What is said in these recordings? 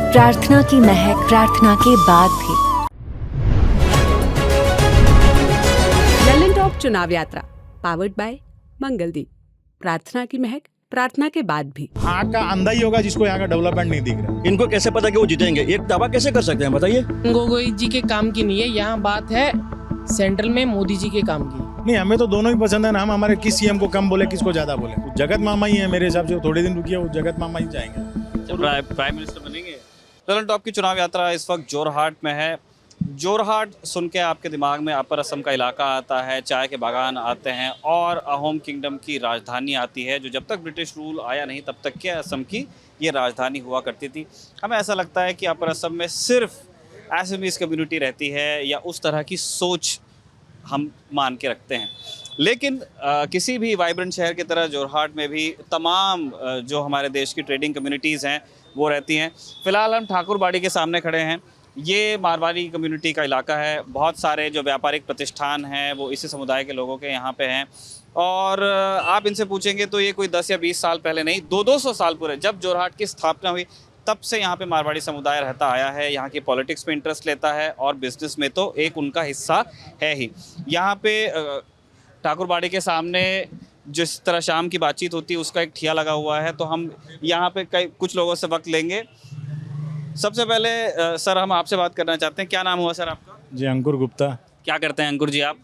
प्रार्थना की महक प्रार्थना के बाद भी। ललन टॉप चुनाव यात्रा पावर्ड बाय मंगलदीप। प्रार्थना की महक प्रार्थना के बाद भी। आँख का अंधा ही होगा जिसको यहाँ का डेवलपमेंट नहीं दिख रहा। इनको कैसे पता कि वो जीतेंगे? एक दावा कैसे कर सकते हैं बताइए? गोगोई जी के काम की नहीं है, यहाँ बात है सेंट्रल में मोदी जी के काम की। नहीं, हमें तो दोनों ही पसंद है ना। हम हमारे किस सीएम को कम बोले, किसको ज्यादा बोले। जगत मामा ही है मेरे हिसाब से। थोड़े दिन रुकिए, वो जगत मामा ही जाएंगे। प्राइम मिनिस्टर बनेंगे। ललन टॉप की चुनाव यात्रा इस वक्त जोरहाट में है। जोरहाट सुन के आपके दिमाग में अपर असम का इलाका आता है, चाय के बागान आते हैं और अहोम किंगडम की राजधानी आती है, जो जब तक ब्रिटिश रूल आया नहीं तब तक के असम की ये राजधानी हुआ करती थी। हमें ऐसा लगता है कि अपर असम में सिर्फ एसएमईज कम्युनिटी रहती है या उस तरह की सोच हम मान के रखते हैं। लेकिन किसी भी वाइब्रेंट शहर की तरह जोरहाट में भी तमाम जो हमारे देश की ट्रेडिंग कम्युनिटीज़ हैं वो रहती हैं। फ़िलहाल हम ठाकुरबाड़ी के सामने खड़े हैं। ये मारवाड़ी कम्युनिटी का इलाका है। बहुत सारे जो व्यापारिक प्रतिष्ठान हैं वो इसी समुदाय के लोगों के यहाँ पे हैं। और आप इनसे पूछेंगे तो ये कोई 10 या 20 साल पहले नहीं, 200 साल पूरे, जब जोरहाट की स्थापना हुई तब से यहाँ पे मारवाड़ी समुदाय रहता आया है। यहाँ की पॉलिटिक्स में इंटरेस्ट लेता है और बिजनेस में तो एक उनका हिस्सा है ही। यहाँ पे ठाकुरबाड़ी के सामने जिस तरह शाम की बातचीत होती है उसका एक ठिया लगा हुआ है, तो हम यहाँ पे कुछ लोगों से वक्त लेंगे। सबसे पहले सर हम आपसे बात करना चाहते हैं। क्या नाम हुआ सर आपका? जी, अंकुर गुप्ता। क्या करते हैं अंकुर जी आप?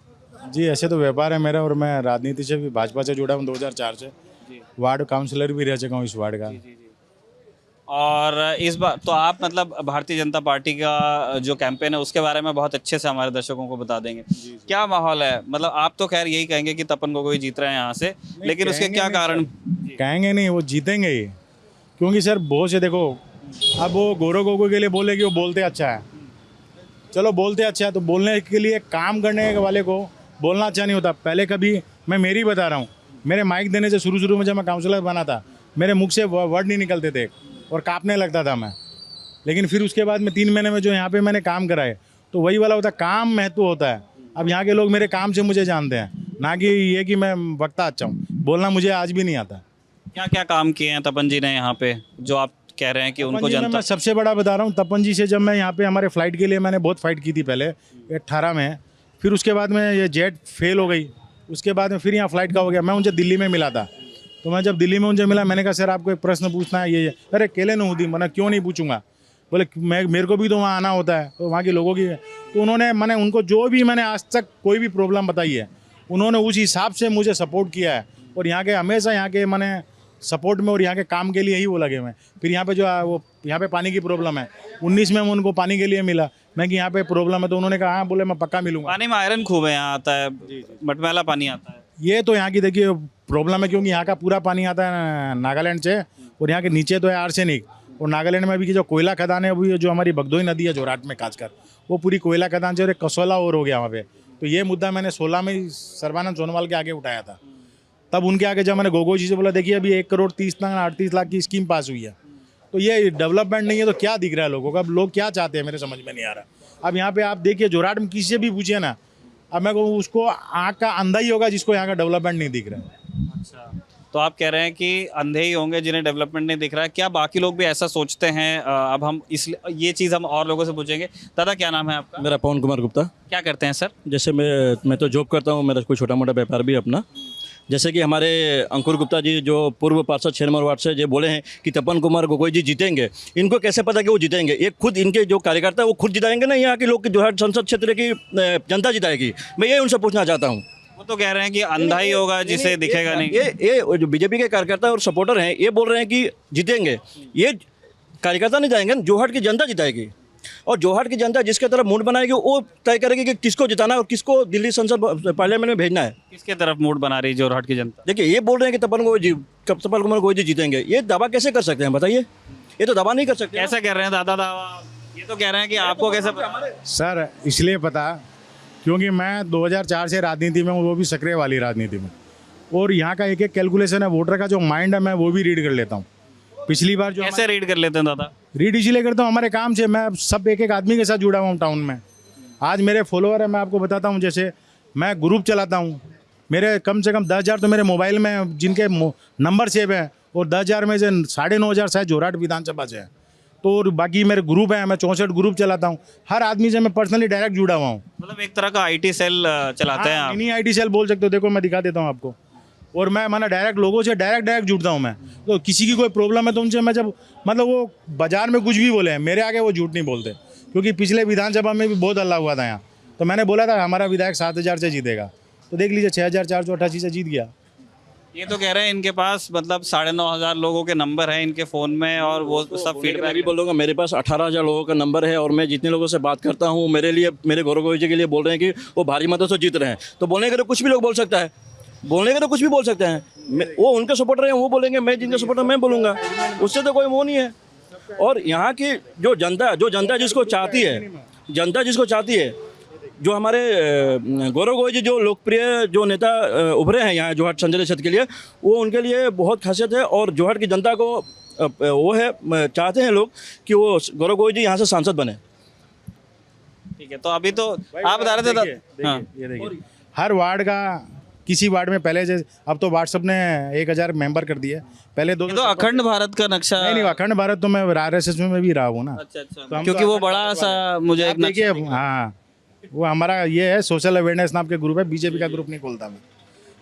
जी, ऐसे तो व्यापार है मेरा और मैं राजनीति से भी भाजपा से जुड़ा हूँ 2004 से। वार्ड काउंसलर भी रह चुका हूँ इस वार्ड का। और इस बार तो आप मतलब भारतीय जनता पार्टी का जो कैंपेन है उसके बारे में बहुत अच्छे से हमारे दर्शकों को बता देंगे। क्या माहौल है? मतलब आप तो खैर यही कहेंगे कि तपन गोगोई जीत रहे हैं यहाँ से, लेकिन उसके क्या कारण? कहेंगे नहीं, वो जीतेंगे ही। क्योंकि सर बहुत से देखो, अब वो गौरव गोगोई के लिए बोले कि वो बोलते अच्छा है, चलो बोलते अच्छा है, तो बोलने के लिए काम करने वाले को बोलना अच्छा नहीं होता। पहले कभी मैं मेरी बता रहा हूँ, मेरे माइक देने से शुरू में जब मैं काउंसलर बना था, मेरे मुख से वर्ड नहीं निकलते थे और कांपने लगता था मैं। लेकिन फिर उसके बाद में 3 महीने में जो यहाँ पे मैंने काम कराए, तो वही वाला होता है, काम महत्व होता है। अब यहाँ के लोग मेरे काम से मुझे जानते हैं, ना कि ये कि मैं वक्ता अच्छा हूँ। बोलना मुझे आज भी नहीं आता। क्या क्या काम किए हैं तपन जी ने यहाँ पे, जो आप कह रहे हैं कि उनको जनता? मैं सबसे बड़ा बता रहा हूँ, तपन जी से जब मैं यहाँ पे हमारे फ्लाइट के लिए मैंने बहुत फाइट की थी पहले 18 में। फिर उसके बाद में ये जेट फेल हो गई, उसके बाद में फिर यहाँ फ्लाइट का हो गया। मैं उनसे दिल्ली में मिला था, तो मैं जब दिल्ली में उनसे मिला, मैंने कहा सर आपको एक प्रश्न पूछना है ये। अरे अकेले नहीं होती, मैंने क्यों नहीं पूछूंगा। बोले मेरे को भी तो वहाँ आना होता है, तो वहाँ के लोगों की। तो उन्होंने मैंने उनको जो भी मैंने आज तक कोई भी प्रॉब्लम बताई है, उन्होंने उस हिसाब से मुझे सपोर्ट किया है। और यहाँ के हमेशा यहाँ के मैंने सपोर्ट में और यहाँ के काम के लिए ही वो लगे हुए हैं। फिर यहाँ पे जो वो यहाँ पे पानी की प्रॉब्लम है, 19 में उनको पानी के लिए मिला, मैं कि यहाँ पे प्रॉब्लम है, तो उन्होंने कहा हाँ, बोले मैं पक्का मिलूंगा। पानी में आयरन खूब है, यहाँ आता है मटमैला पानी आता है। ये तो यहाँ की देखिए प्रॉब्लम है, क्योंकि यहाँ का पूरा पानी आता है नागालैंड से, और यहाँ के नीचे तो है आर्सेनिक। और नागालैंड में भी जो कोयला खदान है, वो जो हमारी बगदोई नदी है जोरहाट में खासकर, वो पूरी कोयला खदान से, और एक कसौला और हो गया वहाँ पे। तो ये मुद्दा मैंने 16 में सर्बानंद सोनोवाल के आगे उठाया था। तब उनके आगे जब मैंने गोगोई जी से बोला, देखिए अभी 1,30,38 लाख की स्कीम पास हुई है, तो ये डेवलपमेंट नहीं है तो क्या दिख रहा है लोगों को? अब लोग क्या चाहते हैं मेरे समझ में नहीं आ रहा। अब यहाँ पे आप देखिए जोरहाट में किसी से भी पूछिए ना, अब मैं कहूँ उसको आँख का अंधा ही होगा जिसको यहाँ का डेवलपमेंट नहीं दिख रहा है। अच्छा, तो आप कह रहे हैं कि अंधे ही होंगे जिन्हें डेवलपमेंट नहीं दिख रहा है। क्या बाकी लोग भी ऐसा सोचते हैं? अब हम ये चीज़ हम और लोगों से पूछेंगे। दादा क्या नाम है आपका? मेरा पवन कुमार गुप्ता। क्या करते हैं सर? जैसे मैं तो जॉब करता हूँ, मेरा कोई छोटा मोटा व्यापार भी अपना। जैसे कि हमारे अंकुर गुप्ता जी जो पूर्व पार्षद 6 नंबर वार्ड से जो बोले हैं कि तपन कुमार गोगोई जी जीतेंगे, इनको कैसे पता कि वो जीतेंगे? ये खुद इनके जो कार्यकर्ता है वो खुद जिताएंगे ना, यहाँ के लोग जो है संसद क्षेत्र की जनता जिताएगी? मैं ये उनसे पूछना चाहता हूँ। वो तो कह रहे हैं कि अंधा ही होगा जिसे दिखेगा नहीं। ये जो बीजेपी के कार्यकर्ता और सपोर्टर हैं, ये बोल रहे हैं कि जीतेंगे। ये कार्यकर्ता नहीं जाएंगे, जोरहाट की जनता जिताएगी। और जोरहाट की जनता जिसके तरफ मूड बनाएगी वो तय करेगी कि किसको जिताना है और किसको दिल्ली संसद पार्लियामेंट में भेजना है। किसके तरफ मूड बना रही है जोरहाट की जनता? देखिए, ये बोल रहे हैं कि तपन कुमार गोगोई जी जीतेंगे। ये दावा कैसे कर सकते हैं बताइए? ये तो दावा नहीं कर सकते। कैसे कह रहे हैं दादा दावा? ये तो कह रहे हैं कि आपको कैसे सर इसलिए पता, क्योंकि मैं 2004 से राजनीति में हूँ, वो भी सक्रिय वाली राजनीति में। और यहाँ का एक एक कैलकुलेशन है, वोटर का जो माइंड है मैं वो भी रीड कर लेता हूँ। पिछली बार जो कैसे रीड कर लेते हैं दादा? रीड इसलिए करता हूँ, हमारे काम से मैं सब एक एक आदमी के साथ जुड़ा हुआ हूँ टाउन में। आज मेरे फॉलोअर है, मैं आपको बताता हूँ, जैसे मैं ग्रुप चलाता हूँ, मेरे कम से कम 10,000 तो मेरे मोबाइल में जिनके नंबर सेव है, और 10,000 में से 9,500 शायद जोरहाट विधानसभा से है। तो और बाकी मेरे ग्रुप हैं, मैं 64 ग्रुप चलाता हूँ, हर आदमी से मैं पर्सनली डायरेक्ट जुड़ा हुआ हूँ। मतलब एक तरह का आईटी सेल चलाते हैं आप। मिनी IT सेल बोल सकते हो, देखो मैं दिखा देता हूँ आपको। और मैं माना डायरेक्ट लोगों से डायरेक्ट जुड़ता हूँ मैं। तो किसी की कोई प्रॉब्लम है तो उनसे मैं जब मतलब वो बाजार में कुछ भी बोले हैं मेरे आगे वो झूठ नहीं बोलते, क्योंकि पिछले विधानसभा में भी बहुत हल्ला हुआ था यहाँ। तो मैंने बोला था हमारा विधायक 7000 से जीतेगा, तो देख लीजिए 6488 से जीत गया। ये तो कह रहे हैं इनके पास मतलब 9500 लोगों के नंबर हैं इनके फ़ोन में और वो सब मैं फीडबैक भी बोलूँगा, मेरे पास 18,000 लोगों का नंबर है और मैं जितने लोगों से बात करता हूँ मेरे लिए, मेरे गौरव गोविंद जी के लिए बोल रहे हैं कि वो भारी मतों से जीत रहे हैं। तो बोलने के तो कुछ भी लोग बोल सकता है, बोलने के तो कुछ भी बोल सकते हैं। वो उनके सपोर्टर हैं वो बोलेंगे, मैं जिनके सपोर्टर मैं बोलूँगा, उससे तो कोई वो नहीं है। और यहाँ की जो जनता जिसको चाहती है, जनता जिसको चाहती है, जो हमारे गौरव गोविंद जी जो लोकप्रिय जो नेता उभरे हैं यहाँ जोहाट संसदीय क्षेत्र के लिए, वो उनके लिए बहुत खासियत है। और जोहाट की जनता को वो है, चाहते हैं लोग कि वो गौरव गोविंद जी यहाँ से सांसद बने। ठीक है, तो अभी तो आप बता रहे थे। हाँ, ये देखिए हर वार्ड का, किसी वार्ड में पहले जैसे, अब तो व्हाट्सएप ने 1000 मेंबर कर दिए, पहले ये तो अखंड भारत का नक्शा। नहीं अखंड भारत तो मैं RSS में भी रहा हूँ ना। अच्छा, क्योंकि वो बड़ा सा मुझे एक देखिए हाँ, वो हमारा ये है सोशल अवेयरनेस नाम के ग्रुप है, बीजेपी का ग्रुप नहीं खोलता मैं।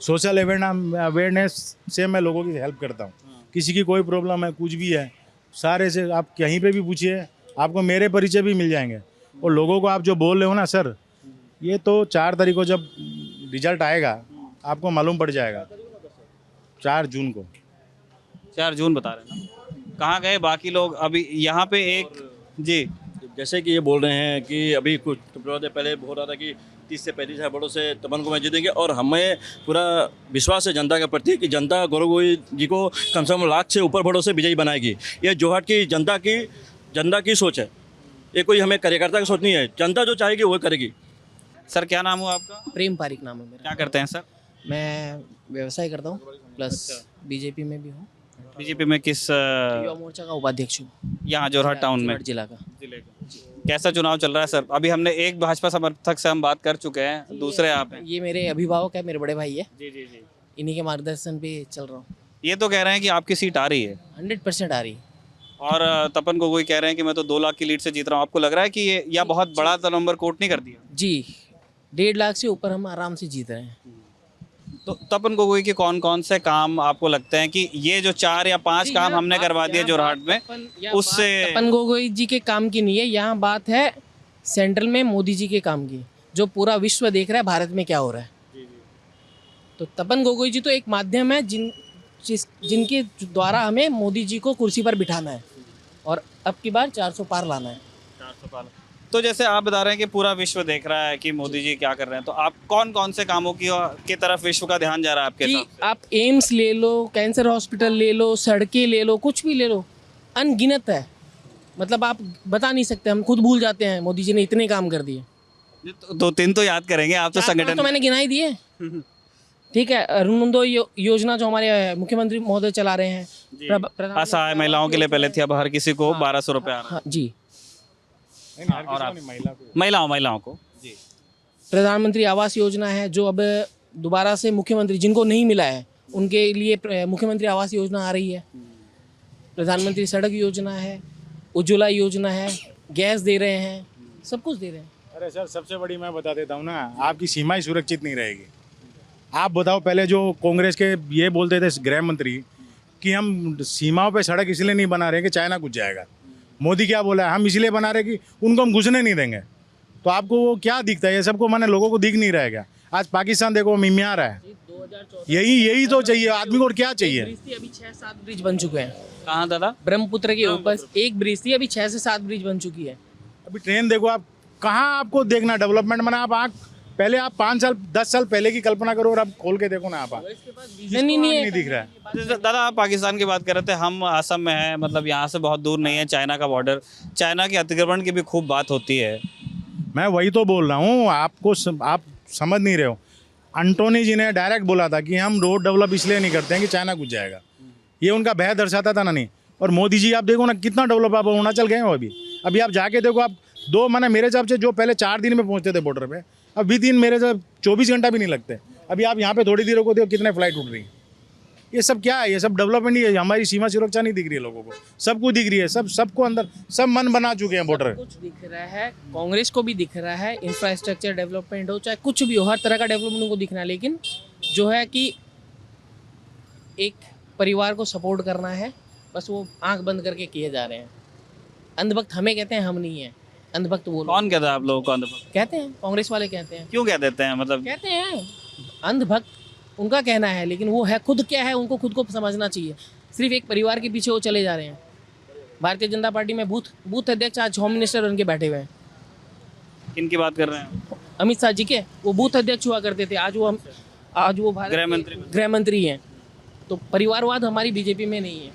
सोशल अवेयरनेस से मैं लोगों की हेल्प करता हूँ। किसी की कोई प्रॉब्लम है, कुछ भी है, सारे से आप कहीं पे भी पूछिए, आपको मेरे परिचय भी मिल जाएंगे। और लोगों को आप जो बोल रहे हो ना सर, ये तो 4 तारीख को जब रिजल्ट आएगा आपको मालूम पड़ जाएगा। 4 जून को। 4 जून बता रहे हैं ना। कहाँ गए बाकी लोग? अभी यहाँ पे एक जी जैसे कि ये बोल रहे हैं कि अभी कुछ देर पहले बोल रहा था कि 30 से 35 वोटों से तपन को मैं जीतेंगे, और हमें पूरा विश्वास है जनता के प्रति कि जनता गौरव गोविंद जी को कम से कम लाख से ऊपर वोटों से विजयी बनाएगी। ये जोहाट की जनता की सोच है, ये कोई हमें कार्यकर्ता की सोच नहीं है। जनता जो चाहेगी वो करेगी। सर क्या नाम हुआ आपका? प्रेम पारिक नाम है मेरा। क्या करते हैं सर? मैं व्यवसाय करता हूँ, प्लस बीजेपी में भी हूँ। बीजेपी में किस युवा मोर्चा का उपाध्यक्ष हूँ यहाँ जोरहाट टाउन में? जोरहाट जिला का। कैसा चुनाव चल रहा है सर? अभी हमने एक भाजपा समर्थक से हम बात कर चुके हैं, दूसरे आप हैं। ये मेरे अभिभावक है, मेरे बड़े भाई है, जी जी जी। इन्हीं के मार्गदर्शन पे चल रहा हूँ। ये तो कह रहे हैं कि आपकी सीट आ रही है 100% आ रही। और तपन गोगोई कह रहे हैं कि मैं तो 2 लाख की लीड से जीत रहा हूँ। आपको लग रहा है कि ये या बहुत बड़ा नंबर कोट नहीं कर दिया? जी 1.5 लाख से ऊपर हम आराम से जीत रहे हैं। तो तपन गोगोई के कौन कौन से काम आपको लगते हैं कि ये जो 4 या 5 काम हमने करवा दिए जोरहाट में, उससे तपन गोगोई जी के काम की नहीं है, यहाँ बात है सेंट्रल में मोदी जी के काम की, जो पूरा विश्व देख रहा है भारत में क्या हो रहा है। तो तपन गोगोई जी तो एक माध्यम है जिनके द्वारा हमें मोदी जी को कुर्सी पर बिठाना है और अब की बार 400 पार लाना है। 400 पार। तो जैसे आप बता रहे हैं कि पूरा विश्व देख रहा है कि मोदी जी क्या कर रहे हैं, तो आप कौन कौन से कामों की तरफ विश्व का ध्यान जा रहा है आपके कि हिसाब से? आप एम्स ले लो, कैंसर हॉस्पिटल ले लो, सड़कें ले लो, कुछ भी ले लो, अनगिनत है। मतलब आप बता नहीं सकते, हम खुद भूल जाते हैं मोदी जी ने इतने काम कर दिए। 2-3 तो याद करेंगे आप तो 4-5 संगठन तो मैंने गिनाई दिए। ठीक है, अरुणोदय योजना जो हमारे मुख्यमंत्री महोदय चला रहे हैं, असहाय महिलाओं के लिए पहले थी, अब हर किसी को 1200 रुपये आ रहा है। हाँ जी, और आप महिलाओं को जी प्रधानमंत्री आवास योजना है जो अब दोबारा से मुख्यमंत्री जिनको नहीं मिला है उनके लिए मुख्यमंत्री आवास योजना आ रही है। प्रधानमंत्री सड़क योजना है, उज्ज्वला योजना है, गैस दे रहे हैं, सब कुछ दे रहे हैं। अरे सर सबसे बड़ी मैं बता देता हूँ ना, आपकी सीमाएं सुरक्षित नहीं रहेगी। आप बताओ, पहले जो कांग्रेस के ये बोलते थे गृह मंत्री कि हम सीमाओं पे सड़क इसलिए नहीं बना रहे कि चाइना घुस जाएगा। मोदी क्या बोला है, हम इसलिए बना रहे कि उनको हम घुसने नहीं देंगे। तो आपको वो क्या दिखता है, ये सबको माने लोगों को दिख नहीं रहेगा। आज पाकिस्तान देखो मिमिया रहा है, यही तो चाहिए आदमी को, और क्या चाहिए। अभी 6-7 ब्रिज बन चुके हैं। कहाँ दादा? ब्रह्मपुत्र के ऊपर एक ब्रिज थी, अभी 6 से 7 ब्रिज बन चुकी है। अभी ट्रेन देखो आप, कहाँ आपको देखना डेवलपमेंट बना। आप पहले आप 5 साल 10 साल पहले की कल्पना करो और अब खोल के देखो ना आप नहीं दिख रहा है। दादा आप पाकिस्तान की बात कर रहे थे, हम असम में हैं, मतलब यहाँ से बहुत दूर नहीं है चाइना का बॉर्डर। चाइना के अतिक्रमण की भी खूब बात होती है। मैं वही तो बोल रहा हूँ आपको, आप समझ नहीं रहे हो। अंटोनी जी ने डायरेक्ट बोला था कि हम रोड डेवलप इसलिए नहीं करते हैं कि चाइना घुस जाएगा, ये उनका भय दर्शाता था ना। नहीं, और मोदी जी आप देखो ना कितना डेवलप, आप अरुणाचल गए हो अभी आप जाके देखो। आप मेरे हिसाब से जो पहले 4 दिन में पहुँचते थे बॉर्डर पे, अब विदिन मेरे से 24 घंटा भी नहीं लगते। अभी आप यहाँ पे थोड़ी देर को देखो कितने फ्लाइट उड़ रही हैं। ये सब क्या है? ये सब डेवलपमेंट ही है। हमारी सीमा सुरक्षा नहीं दिख रही है लोगों को, सबको दिख रही है, सबको अंदर सब मन बना चुके हैं बॉर्डर। कुछ दिख रहा है, कांग्रेस को भी दिख रहा है, इंफ्रास्ट्रक्चर डेवलपमेंट हो चाहे कुछ भी हो, हर तरह का डेवलपमेंट को दिखना है, लेकिन जो है कि एक परिवार को सपोर्ट करना है, बस वो आंख बंद करके किए जा रहे हैं। अंधभक्त हमें कहते हैं, हम नहीं है अंधभक्त। वो लोग कौन कहता है आप लोगों को अंधभक्त? कहते हैं, कांग्रेस वाले कहते हैं। क्यों कह देते हैं? मतलब कहते हैं अंधभक्त उनका कहना है, लेकिन वो है खुद क्या है उनको खुद को समझना चाहिए। सिर्फ एक परिवार के पीछे वो चले जा रहे हैं। भारतीय जनता पार्टी में बूथ अध्यक्ष आज होम मिनिस्टर उनके बैठे हुए हैं। किन की बात कर रहे हैं? अमित शाह जी के वो बूथ अध्यक्ष हुआ करते थे, आज वो भारत के गृह मंत्री हैं। तो परिवारवाद हमारी बीजेपी में नहीं है।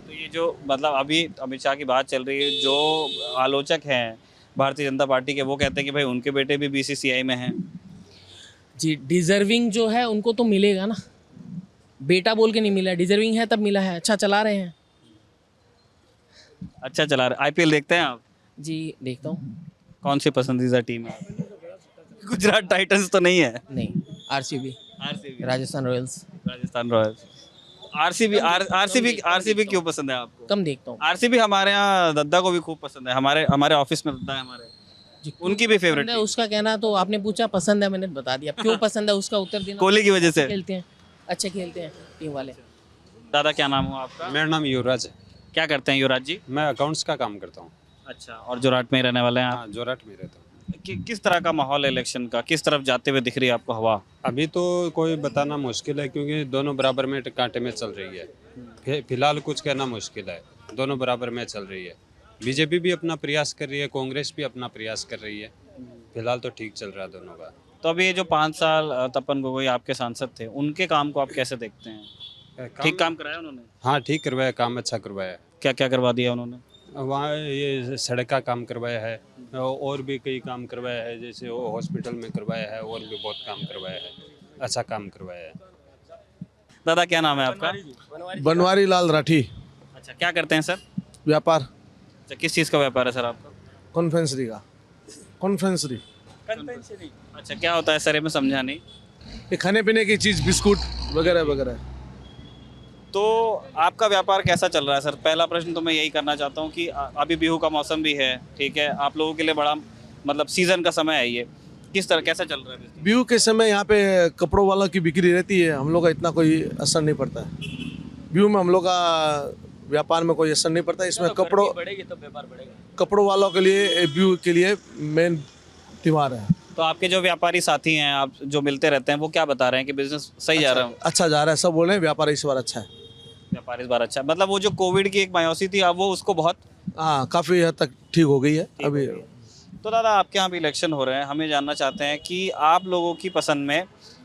तो ये जो मतलब अभी अमित शाह की बात चल रही है, जो आलोचक हैं भारतीय जनता पार्टी के, वो कहते हैं कि भाई उनके बेटे भी बीसीसीआई में हैं। जी, डिजर्विंग जो है उनको तो मिलेगा ना, बेटा बोल के नहीं मिला, डिजर्विंग है तब मिला है। अच्छा चला रहे हैं। अच्छा चला रहे। आईपीएल देखते हैं आप? जी देखता हूँ। कौन सी पसंदीदा टीम है? गुजरात टाइटंस तो नहीं है? नहीं, RCB, RCB, Rajasthan Royals. Rajasthan Royals. RCB क्यों पसंद है आपको? कम देखता हूँ। आरसीबी हमारे यहाँ दद्दा को भी खूब पसंद है। हमारे ऑफिस में दद्दा है हमारे, उनकी भी फेवरेट पसंद है उसका कहना। तो आपने पूछा पसंद है, मैंने बता दिया। क्यों पसंद है उसका उत्तर देना। कोहली की वजह से। खेलते हैं, अच्छे खेलते हैं टीम वाले। दादा क्या नाम हुआ आपका? मेरा नाम युवराज है। क्या करते हैं युवराज जी? मैं अकाउंट्स का काम करता हूँ। अच्छा, और जोरहाट में ही रहने वाले हैं आप? हाँ, जोरहाट में रहता हूँ। किस तरह का माहौल है इलेक्शन का? किस तरफ जाते हुए दिख रही है आपको हवा? अभी तो कोई बताना मुश्किल है, क्योंकि दोनों बराबर में कांटे में चल रही है। फिलहाल कुछ कहना मुश्किल है, दोनों बराबर में चल रही है। बीजेपी भी अपना प्रयास कर रही है, कांग्रेस भी अपना प्रयास कर रही है। फिलहाल तो ठीक चल रहा है दोनों का। तो अभी ये जो 5 साल तपन गोगोई आपके सांसद थे, उनके काम को आप कैसे देखते हैं? ठीक काम कराया उन्होंने? हाँ, ठीक करवाया, काम अच्छा करवाया। क्या क्या करवा दिया उन्होंने? वहाँ ये सड़क का काम करवाया है, और भी कई काम करवाया है, जैसे वो हॉस्पिटल में करवाया है, और भी बहुत काम करवाया है, अच्छा काम करवाया है। दादा क्या नाम है आपका? बनवारी लाल राठी। अच्छा, क्या करते हैं सर? व्यापार, अच्छा, किस चीज़ का व्यापार है सर आपका? कॉन्फेंसरी का। कॉन्फेंसरी अच्छा, क्या होता है सर? ये मैं समझा नहीं। ये खाने पीने की चीज़, बिस्कुट वगैरह वगैरह। तो आपका व्यापार कैसा चल रहा है सर? पहला प्रश्न तो मैं यही करना चाहता हूँ कि अभी बिहू का मौसम भी है, ठीक है, आप लोगों के लिए बड़ा मतलब सीजन का समय है ये, किस तरह कैसा चल रहा है business? बिहू के समय यहाँ पे कपड़ों वालों की बिक्री रहती है, हम लोग का इतना कोई असर नहीं पड़ता है। बिहू में हम लोग का व्यापार में कोई असर नहीं पड़ता। इसमें कपड़ों कपड़ों वालों के लिए बिहू के लिए मेन त्योहार है। तो आपके जो व्यापारी साथी हैं, आप जो मिलते रहते हैं, वो क्या बता रहे हैं कि बिजनेस सही जा रहा है? अच्छा जा रहा है, सब बोल रहे हैं व्यापार इस बार अच्छा है। व्यापार इस बार अच्छा है। मतलब वो जो कोविड की एक मायूसी थी, अब वो उसको बहुत हाँ, काफ़ी हद तक ठीक हो गई है अभी। तो दादा आपके यहाँ भी इलेक्शन हो रहे हैं, हमें जानना चाहते हैं कि आप लोगों की पसंद में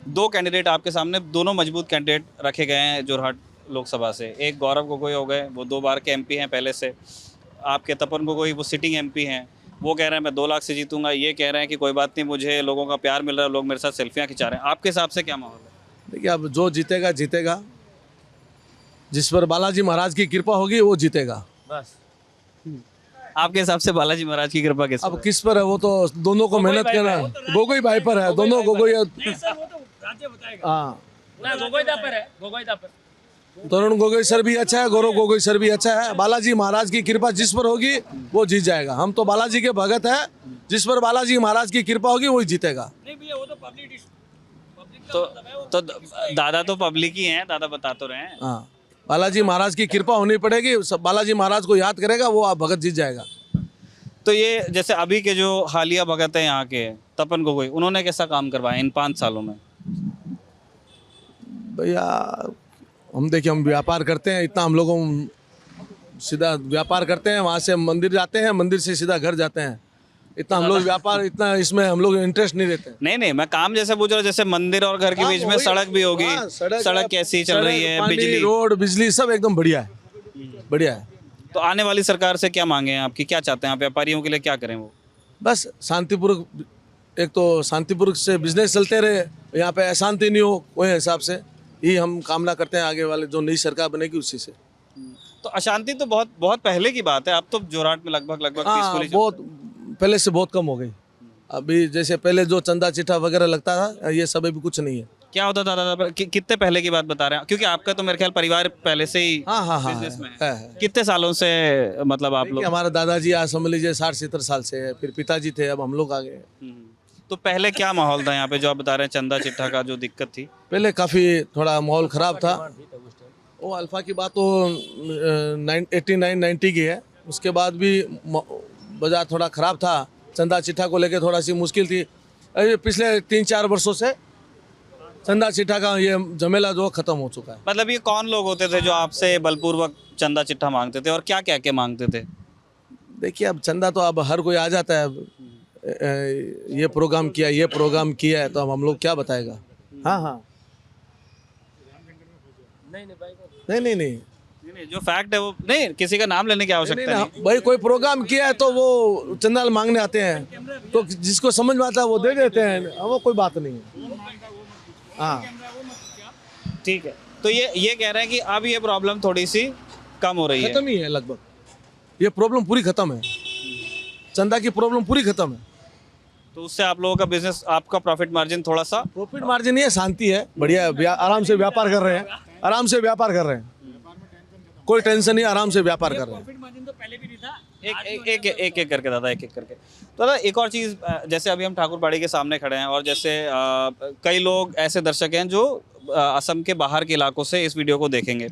2 कैंडिडेट आपके सामने, दोनों मजबूत कैंडिडेट रखे गए हैं जोरहाट लोकसभा से। एक गौरव गोगोई हो गए, वो 2 बार के एमपी हैं पहले से। आपके तपन गोगोई वो सिटिंग एमपी हैं, वो कह रहे हैं मैं 2 लाख से जीतूंगा। ये कह रहे हैं कि कोई बात नहीं, मुझे लोगों का प्यार मिल रहा है, लोग मेरे साथ सेल्फियाँ खिंचा रहे हैं। आपके हिसाब से क्या माहौल है? देखिए, अब जो जीतेगा जीतेगा, जिस पर बालाजी महाराज की कृपा होगी वो जीतेगा। बस आपके हिसाब से बालाजी महाराज की कृपा किस अब किस पर है वो तो दोनों को मेहनत करना है। गोगोई भाई पर है, दोनों गोगोई। हाँ, तरुण गोगोई सर भी अच्छा है, गौरव गोगोई सर भी अच्छा है। बालाजी महाराज की कृपा जिस पर होगी वो जीत जाएगा। हम तो बालाजी के भगत है, जिस पर बालाजी महाराज की कृपा होगी वही जीतेगा। तो दादा तो पब्लिक ही हैं, दादा बता तो रहे हैं। हाँ, बालाजी महाराज की कृपा होनी पड़ेगी, सब बालाजी महाराज को याद करेगा वो आप भगत जीत जाएगा। तो ये जैसे अभी के जो हालिया भगत हैं यहाँ के तपन गोगोई, उन्होंने कैसा काम करवाया इन 5 सालों में? भैया हम देखिए, हम व्यापार करते हैं, इतना हम लोगों सीधा व्यापार करते हैं, वहाँ से मंदिर जाते हैं, मंदिर से सीधा घर जाते हैं। इतना हम लोग व्यापार, इतना इसमें हम लोग इंटरेस्ट नहीं लेते। नहीं, मैं काम जैसे पूछ रहा हूँ, जैसे मंदिर और घर के बीच में सड़क भी होगी। हाँ, सड़क कैसी चल रही है? बिजली, रोड, बिजली सब एकदम बढ़िया है, बढ़िया है। तो आने वाली सरकार से क्या मांगे हैं आपकी? क्या चाहते हैं आप? व्यापारियों के लिए क्या करें वो? बस शांतिपूर्वक, एक तो शांतिपूर्वक से बिजनेस चलते रहे, यहाँ पे अशांति नहीं हो, वही हिसाब से ही हम कामना करते हैं। आगे वाले जो नई सरकार बनेगी उसी से। तो अशांति तो बहुत बहुत पहले की बात है, अब तो जोरहाट में लगभग हाँ, पीसफुली बहुत पहले से बहुत कम हो गई। अभी जैसे पहले जो चंदा चिट्ठा वगैरह लगता था, ये सब अभी कुछ नहीं है। क्या होता था दादा कितने पहले की बात बता रहे हैं, क्योंकि आपका तो मेरे ख्याल परिवार पहले से ही हाँ बिजनेस में है। कितने सालों से मतलब आप लोग? देखिए, हमारे दादाजी आज समझ लीजिए 60-70 साल से है, फिर पिताजी थे, अब हम लोग आ गए। तो पहले क्या माहौल था यहाँ पे जो आप बता रहे हैं चंदा चिट्ठा का जो दिक्कत थी? पहले काफ़ी थोड़ा माहौल ख़राब था। वो अल्फ़ा की बात तो 89-90 की है, उसके बाद भी बाजार थोड़ा ख़राब था। चंदा चिट्ठा को लेके थोड़ा सी मुश्किल थी। अभी पिछले 3-4 वर्षों से चंदा चिट्ठा का ये झमेला जो ख़त्म हो चुका है। मतलब ये कौन लोग होते थे जो आपसे बलपूर्वक चंदा चिट्ठा मांगते थे और क्या क्या के मांगते थे? देखिए, अब चंदा तो अब हर कोई आ जाता है। अब ये प्रोग्राम किया, ये प्रोग्राम किया है, तो अब हम लोग क्या बताएगा। हाँ नहीं नहीं, जो फैक्ट है वो नहीं, किसी का नाम लेने की आवश्यकता नहीं। भाई, कोई प्रोग्राम किया है तो वो चंदा मांगने आते हैं, तो जिसको समझ में आता है वो दे देते हैं, वो कोई बात नहीं है। हाँ ठीक है, तो ये कह रहे हैं कि अब ये प्रॉब्लम थोड़ी सी कम हो रही है। खत्म ही है लगभग, ये प्रॉब्लम पूरी खत्म है। चंदा की प्रॉब्लम पूरी खत्म है। तो उससे आप लोगों का बिजनेस, आपका प्रॉफिट मार्जिन थोड़ा सा? प्रॉफिट मार्जिन ये शांति है, बढ़िया, आराम से व्यापार कर रहे हैं, आराम से व्यापार कर रहे हैं, कोई टेंशन नहीं, आराम से व्यापार कर रहे हैं। एक करके दादा, एक करके। तो दादा एक और चीज़, जैसे अभी हम ठाकुरबाड़ी के सामने खड़े हैं और जैसे कई लोग ऐसे दर्शक हैं जो असम के बाहर के इलाकों से इस वीडियो को देखेंगे,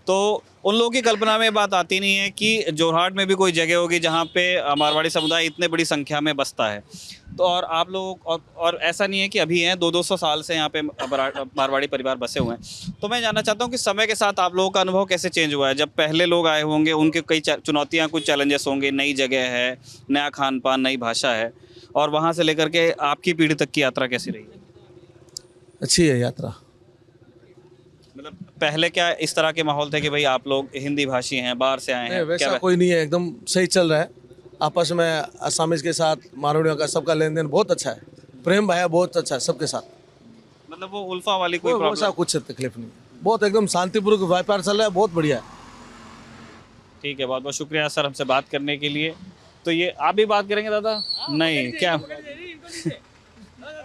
तो उन लोगों की कल्पना में बात आती नहीं है कि जोरहाट में भी कोई जगह होगी जहाँ पे मारवाड़ी समुदाय इतने बड़ी संख्या में बसता है। तो और आप लोग और ऐसा नहीं है कि अभी हैं, 200 साल से यहाँ पे मारवाड़ी परिवार बसे हुए हैं। तो मैं जानना चाहता हूँ कि समय के साथ आप लोगों का अनुभव कैसे चेंज हुआ है? जब पहले लोग आए होंगे उनके कई चुनौतियाँ, कुछ चैलेंजेस होंगे, नई जगह है, नया खान पान, नई भाषा है, और वहाँ से लेकर के आपकी पीढ़ी तक की यात्रा कैसी रही? अच्छी है यात्रा। मतलब पहले क्या इस तरह के माहौल थे कि भाई आप लोग हिंदी भाषी हैं, बाहर से आए हैं? वैसा कोई नहीं है, एकदम सही चल रहा है। आपस में असमीज के साथ, मारवाड़ियों का सबका लेन देन बहुत अच्छा है, प्रेम भाया बहुत अच्छा है सबके साथ। मतलब वो उल्फा वाली कोई वैसा प्रॉब्लम? कुछ तकलीफ नहीं, बहुत एकदम शांतिपूर्वक व्यापार चल रहा है, बहुत बढ़िया है। ठीक है, बहुत बहुत शुक्रिया सर हमसे बात करने के लिए। तो ये आप भी बात करेंगे दादा? नहीं क्या?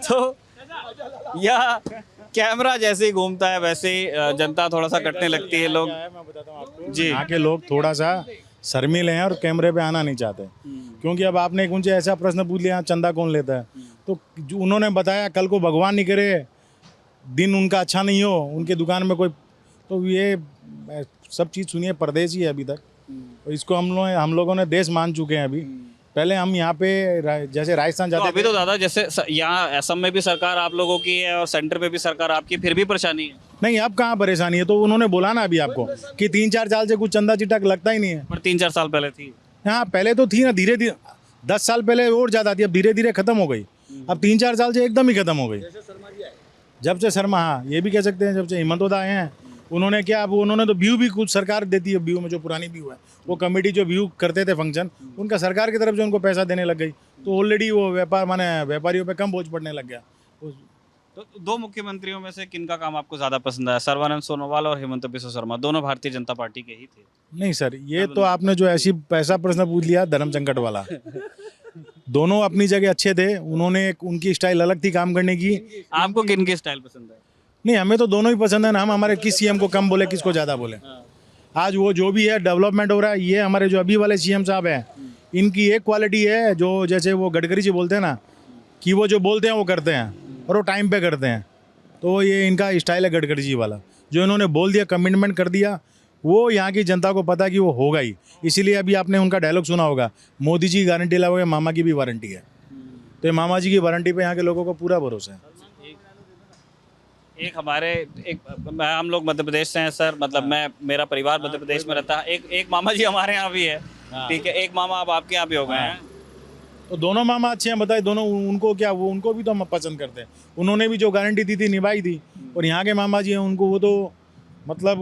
तो या कैमरा जैसे ही घूमता है वैसे ही जनता थोड़ा सा कटने लगती है। लोग, मैं बताता हूँ आपको, जी। यहाँ के लोग थोड़ा सा शर्मील हैं और कैमरे पे आना नहीं चाहते, क्योंकि अब आपने एक उनसे ऐसा प्रश्न पूछ लिया, चंदा कौन लेता है, तो जो उन्होंने बताया, कल को भगवान नहीं करे दिन उनका अच्छा नहीं हो, उनके दुकान में कोई, तो ये सब चीज़ सुनिए, परदेसी है अभी तक। तो इसको हम लोगों ने देश मान चुके हैं अभी। पहले हम यहाँ पे जैसे राजस्थान तो जाते अभी तो दादा जैसे यहाँ असम में भी सरकार आप लोगों की है और सेंटर में भी सरकार आपकी, फिर भी परेशानी है? नहीं, अब कहाँ परेशानी है, तो उन्होंने बोला ना अभी आपको कि 3-4 साल से कुछ चंदा चिट्ठा लगता ही नहीं है। पर 3-4 साल पहले थी। हाँ, पहले तो थी ना, धीरे धीरे 10 साल पहले और ज़्यादा थी, अब धीरे धीरे खत्म हो गई। अब 3-4 साल से एकदम ही खत्म हो गई। जब से शर्मा, हाँ ये भी कह सकते हैं, जब से हिमंतोदा आए हैं, उन्होंने क्या, अब उन्होंने तो व्यू भी कुछ सरकार देती है, व्यू में जो पुरानी व्यू है, वो कमेटी जो व्यू करते थे फंक्शन, उनका सरकार की तरफ से उनको पैसा देने लग गई, तो ऑलरेडी वो व्यापारियों पे कम बोझ पड़ने लग गया। तो दो मुख्यमंत्रियों में से किनका काम आपको ज़्यादा पसंद आया? सर्बानंद सोनोवाल और हेमंत बिस्वा शर्मा, दोनों भारतीय जनता पार्टी के ही थे। नहीं सर, ये तो आपने जो ऐसा प्रश्न पूछ लिया धर्म संकट वाला। दोनों अपनी जगह अच्छे थे, उन्होंने उनकी स्टाइल अलग थी काम करने की। आपको किन की स्टाइल पसंद है? नहीं, हमें तो दोनों ही पसंद है ना, हम हमारे किस सीएम को कम बोले, किसको ज़्यादा बोले। आज वो जो भी है डेवलपमेंट हो रहा है, ये हमारे जो अभी वाले सीएम साहब हैं, इनकी एक क्वालिटी है, जो जैसे वो गडकरी जी बोलते हैं ना, कि वो जो बोलते हैं वो करते हैं और वो टाइम पे करते हैं, तो ये इनका स्टाइल है गडकरी जी वाला। जो इन्होंने बोल दिया, कमिटमेंट कर दिया, वो यहाँ की जनता को पता कि वो होगा ही। इसीलिए अभी आपने उनका डायलॉग सुना होगा, मोदी जी की गारंटी लाओगे, मामा की भी वारंटी है। तो ये मामा जी की वारंटी पे यहाँ के लोगों को पूरा भरोसा है। हम लोग मध्य प्रदेश से हैं सर, मतलब मेरा परिवार मध्य प्रदेश में रहता है। एक मामा जी हमारे यहाँ भी है, ठीक है, एक मामा अब आपके यहाँ भी हो गए हैं। तो दोनों मामा अच्छे हैं, बताए दोनों, उनको क्या, वो उनको भी तो हम पसंद करते हैं। उन्होंने भी जो गारंटी दी थी निभाई थी। और यहाँ के मामा जी हैं, उनको वो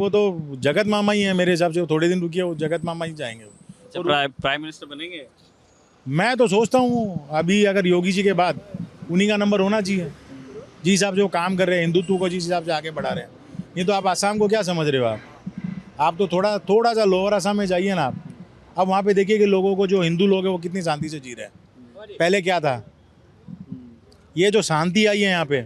तो जगत मामा ही है मेरे हिसाब से। वो थोड़े दिन रुकिए, वो जगत मामा ही जाएंगे। प्राइम मिनिस्टर बनेंगे? मैं तो सोचता हूँ अभी अगर योगी जी के बाद उन्हीं का नंबर होना चाहिए, जिस हिसाब से वो काम कर रहे हैं, हिंदुत्व को जिस हिसाब से आगे बढ़ा रहे हैं। नहीं तो आप आसाम को क्या समझ रहे हो? आप तो थोड़ा सा लोअर आसाम में जाइए ना आप। अब वहाँ पे देखिए कि लोगों को, जो हिंदू लोग हैं, वो कितनी शांति से जी रहे हैं। पहले क्या था, ये जो शांति आई है यहाँ पे,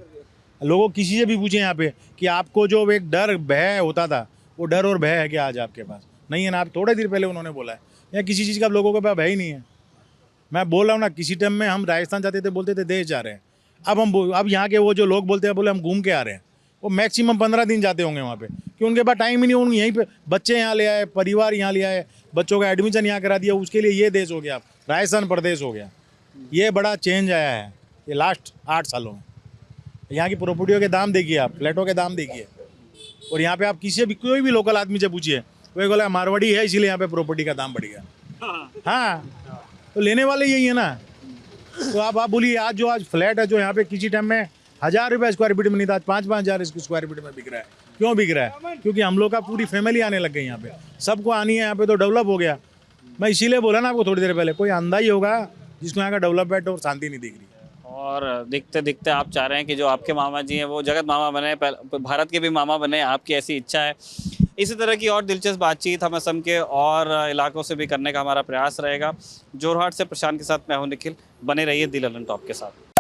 लोगों को किसी से भी पूछे यहाँ पे कि आपको जो एक डर भय होता था, वो डर और भय है क्या आज आपके पास? नहीं है ना। आप थोड़े देर पहले उन्होंने बोला है यहाँ किसी चीज़ का लोगों के पास भय ही नहीं है। मैं बोल रहा हूँ ना, किसी टाइम में हम राजस्थान जाते थे, बोलते थे देश जा रहे हैं। अब यहाँ के वो जो लोग बोलते हैं, बोले हम घूम के आ रहे हैं, वो मैक्सिमम 15 दिन जाते होंगे वहाँ पे, कि उनके पास टाइम ही नहीं। उन यहीं पे बच्चे यहाँ ले आए, परिवार यहाँ ले आए, बच्चों का एडमिशन यहाँ करा दिया, उसके लिए ये देश हो गया, राजस्थान प्रदेश हो गया। ये बड़ा चेंज आया है ये लास्ट 8 सालों में। यहाँ की प्रॉपर्टियों के दाम देखिए, आप फ्लैटों के दाम देखिए, और यहाँ पे आप किसी भी कोई भी लोकल आदमी से पूछिए, वो बोला मारवाड़ी है इसीलिए यहाँ पे प्रॉपर्टी का दाम बढ़ गया। हाँ, तो लेने वाले यही है ना। तो आप बोलिए, आज फ्लैट है जो यहाँ पे किसी टाइम में 1000 रुपये स्क्वायर फीट में नहीं था, आज 5-5 हज़ार स्क्वायर फीट में बिक रहा है। क्यों बिक रहा है? क्योंकि हम लोग का पूरी फैमिली आने लग गई यहाँ पे, सबको आनी है यहाँ पे, तो डेवलप हो गया। मैं इसीलिए बोला ना आपको थोड़ी देर पहले, कोई अंधा ही होगा जिसको यहाँ का डेवलपमेंट और शांति नहीं दिख रही। और दिखते दिखते आप चाह रहे हैं कि जो आपके मामा जी हैं वो जगत मामा बने, भारत के भी मामा बने, आपकी ऐसी इच्छा है। इसी तरह की और दिलचस्प बातचीत हम असम के और इलाकों से भी करने का हमारा प्रयास रहेगा। जोरहाट से प्रशांत के साथ मैं हूं निखिल। बने रहिए दी ललन टॉप के साथ।